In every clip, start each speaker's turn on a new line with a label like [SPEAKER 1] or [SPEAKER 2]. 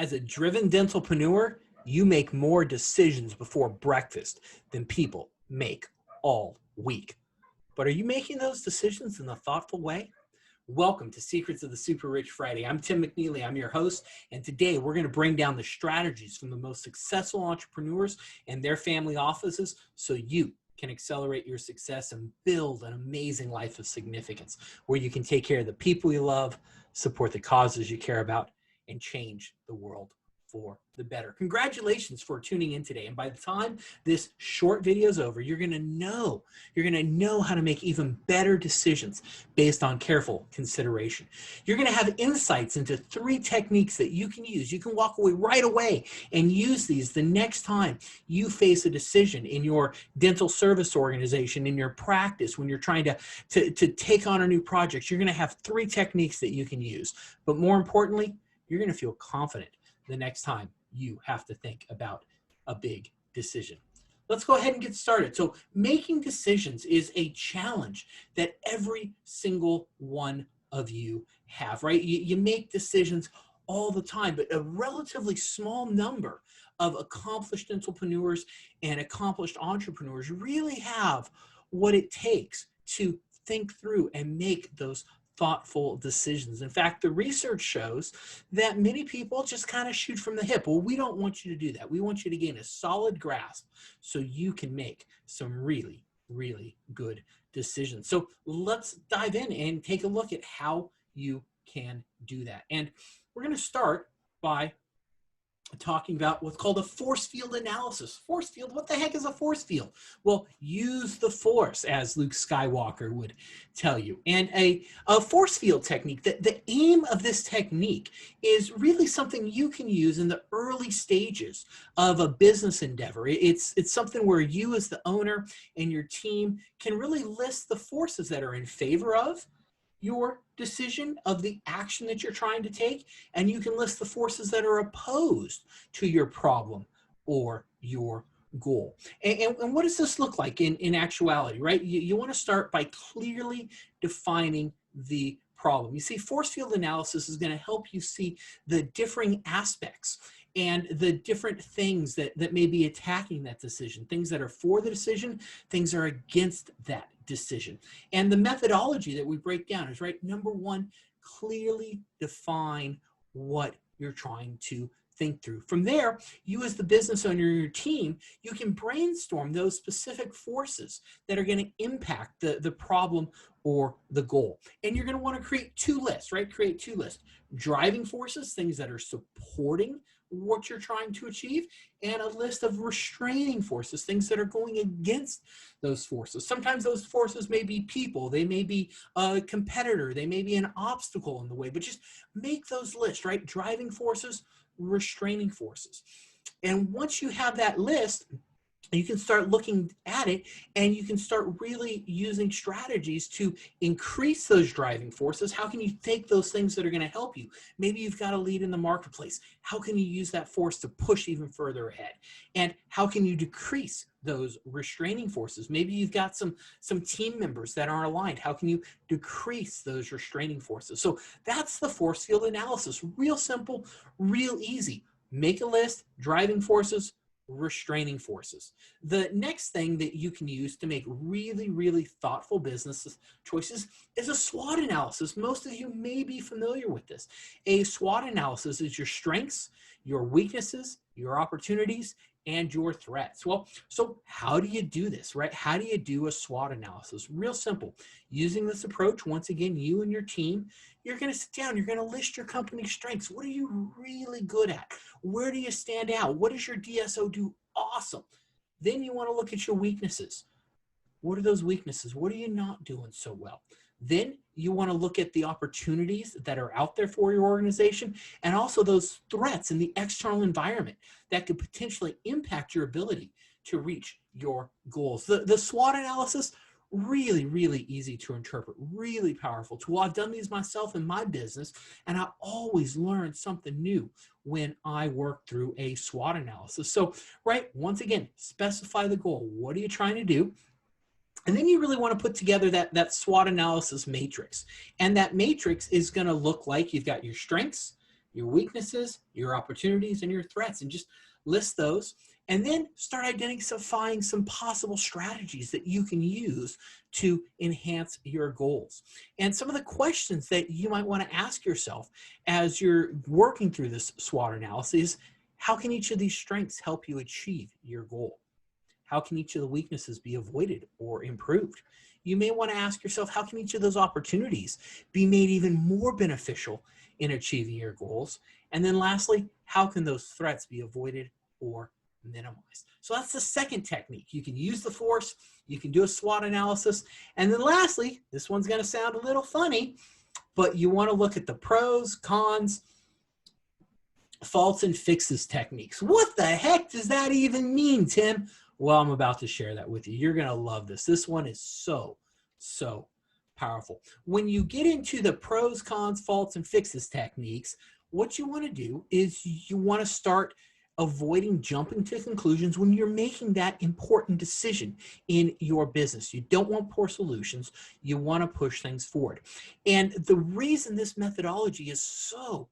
[SPEAKER 1] As a driven dentalpreneur, you make more decisions before breakfast than people make all week. But are you making those decisions in a thoughtful way? Welcome to Secrets of the Super Rich Friday. I'm Tim McNeely. I'm your host, and today we're going to bring down the strategies from the most successful entrepreneurs and their family offices so you can accelerate your success and build an amazing life of significance where you can take care of the people you love, support the causes you care about, and change the world for the better. Congratulations for tuning in today. And by the time this short video is over, you're going to know how to make even better decisions based on careful consideration. You're going to have insights into 3 techniques that you can use. You can walk away right away and use these the next time you face a decision in your dental service organization, in your practice, when you're trying to take on a new project. You're going to have 3 techniques that you can use. But more importantly, you're going to feel confident the next time you have to think about a big decision. Let's go ahead and get started. So making decisions is a challenge that every single one of you have, right? You make decisions all the time, but a relatively small number of accomplished entrepreneurs and accomplished entrepreneurs really have what it takes to think through and make those thoughtful decisions. In fact, the research shows that many people just kind of shoot from the hip. Well, we don't want you to do that. We want you to gain a solid grasp so you can make some really, really good decisions. So let's dive in and take a look at how you can do that. And we're going to start by talking about what's called a force field analysis. Force field, what the heck is a force field? Well, use the force, as Luke Skywalker would tell you. And a force field technique, the aim of this technique is really something you can use in the early stages of a business endeavor. It's something where you as the owner and your team can really list the forces that are in favor of your decision, of the action that you're trying to take, and you can list the forces that are opposed to your problem or your goal. And what does this look like in actuality, right? You want to start by clearly defining the problem. You see, force field analysis is going to help you see the differing aspects and the different things that may be attacking that decision, things that are for the decision, things that are against that decision. And the methodology that we break down is, right, number 1, clearly define what you're trying to think through. From there, you as the business owner or your team, you can brainstorm those specific forces that are going to impact the problem or the goal. And you're going to want to create 2 lists, right? Create 2 lists. Driving forces, things that are supporting what you're trying to achieve, and a list of restraining forces, things that are going against those forces. Sometimes those forces may be people, they may be a competitor, they may be an obstacle in the way, but just make those lists, right? Driving forces, restraining forces. And once you have that list, you can start looking at it and you can start really using strategies to increase those driving forces. How can you take those things that are going to help you? Maybe you've got a lead in the marketplace. How can you use that force to push even further ahead? And how can you decrease those restraining forces? Maybe you've got some team members that aren't aligned. How can you decrease those restraining forces? So that's the force field analysis. Real simple, real easy. Make a list, driving forces, restraining forces. The next thing that you can use to make really, really thoughtful business choices is a SWOT analysis. Most of you may be familiar with this. A SWOT analysis is your strengths, your weaknesses, your opportunities, and your threats. Well, so how do you do this, right? How do you do a SWOT analysis? Real simple. Using this approach, once again, you and your team, you're going to sit down, you're going to list your company's strengths. What are you really good at? Where do you stand out? What does your DSO do awesome? Then you want to look at your weaknesses. What are those weaknesses? What are you not doing so well? Then you want to look at the opportunities that are out there for your organization and also those threats in the external environment that could potentially impact your ability to reach your goals. The SWOT analysis, really, really easy to interpret, really powerful tool. I've done these myself in my business, and I always learn something new when I work through a SWOT analysis. So, right, once again, specify the goal. What are you trying to do? And then you really want to put together that SWOT analysis matrix. And that matrix is going to look like you've got your strengths, your weaknesses, your opportunities, and your threats, and just list those. And then start identifying some possible strategies that you can use to enhance your goals. And some of the questions that you might want to ask yourself as you're working through this SWOT analysis: how can each of these strengths help you achieve your goal? How can each of the weaknesses be avoided or improved? You may want to ask yourself, how can each of those opportunities be made even more beneficial in achieving your goals? And then lastly, how can those threats be avoided or minimized? So that's the second technique. You can use the force, you can do a SWOT analysis. And then lastly, this one's going to sound a little funny, but you want to look at the pros, cons, faults, and fixes techniques. What the heck does that even mean, Tim? Well, I'm about to share that with you. You're going to love this. This one is so powerful. When you get into the pros, cons, faults, and fixes techniques, what you want to do is you want to start avoiding jumping to conclusions when you're making that important decision in your business. You don't want poor solutions. You want to push things forward. And the reason this methodology is so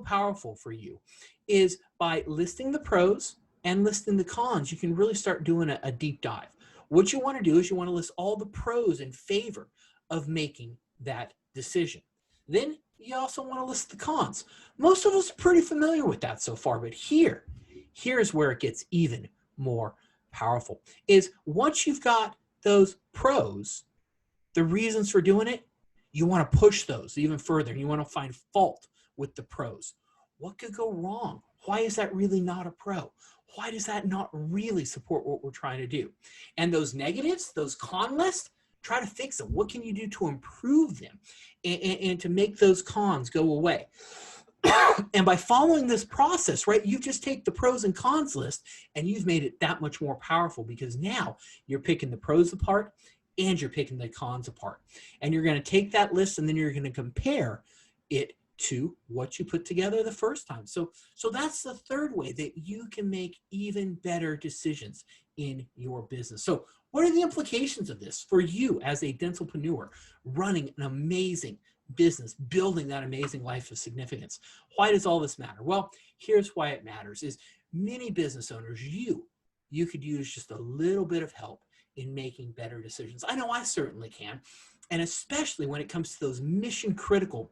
[SPEAKER 1] powerful for you is by listing the pros and listing the cons. You can really start doing a deep dive. What you want to do is you want to list all the pros in favor of making that decision. Then you also want to list the cons. Most of us are pretty familiar with that so far, but here's where it gets even more powerful. Is once you've got those pros, the reasons for doing it, you want to push those even further. And you want to find fault with the pros. What could go wrong? Why is that really not a pro? Why does that not really support what we're trying to do? And those negatives, those con lists, try to fix them. What can you do to improve them and to make those cons go away? And by following this process, right, you just take the pros and cons list and you've made it that much more powerful, because now you're picking the pros apart and you're picking the cons apart. And you're going to take that list and then you're going to compare it to what you put together the first time. So that's the third way that you can make even better decisions in your business. So what are the implications of this for you as a dentalpreneur running an amazing business, building that amazing life of significance? Why does all this matter? Well, here's why it matters. Is many business owners, you could use just a little bit of help in making better decisions. I know I certainly can. And especially when it comes to those mission critical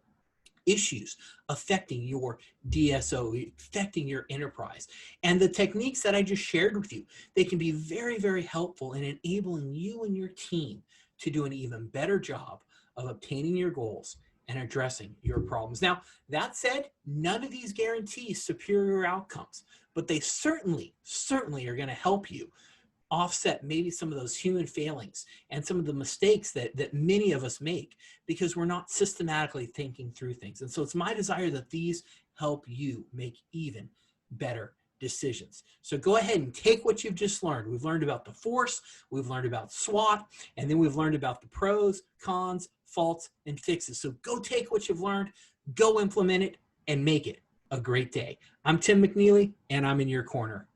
[SPEAKER 1] issues affecting your DSO, affecting your enterprise. And the techniques that I just shared with you, they can be very helpful in enabling you and your team to do an even better job of obtaining your goals and addressing your problems. Now, that said, none of these guarantee superior outcomes, but they certainly are going to help you offset maybe some of those human failings and some of the mistakes that many of us make because we're not systematically thinking through things. And so it's my desire that these help you make even better decisions. So go ahead and take what you've just learned. We've learned about the force, we've learned about SWOT, and then we've learned about the pros, cons, faults, and fixes. So go take what you've learned, go implement it, and make it a great day. I'm Tim McNeely, and I'm in your corner.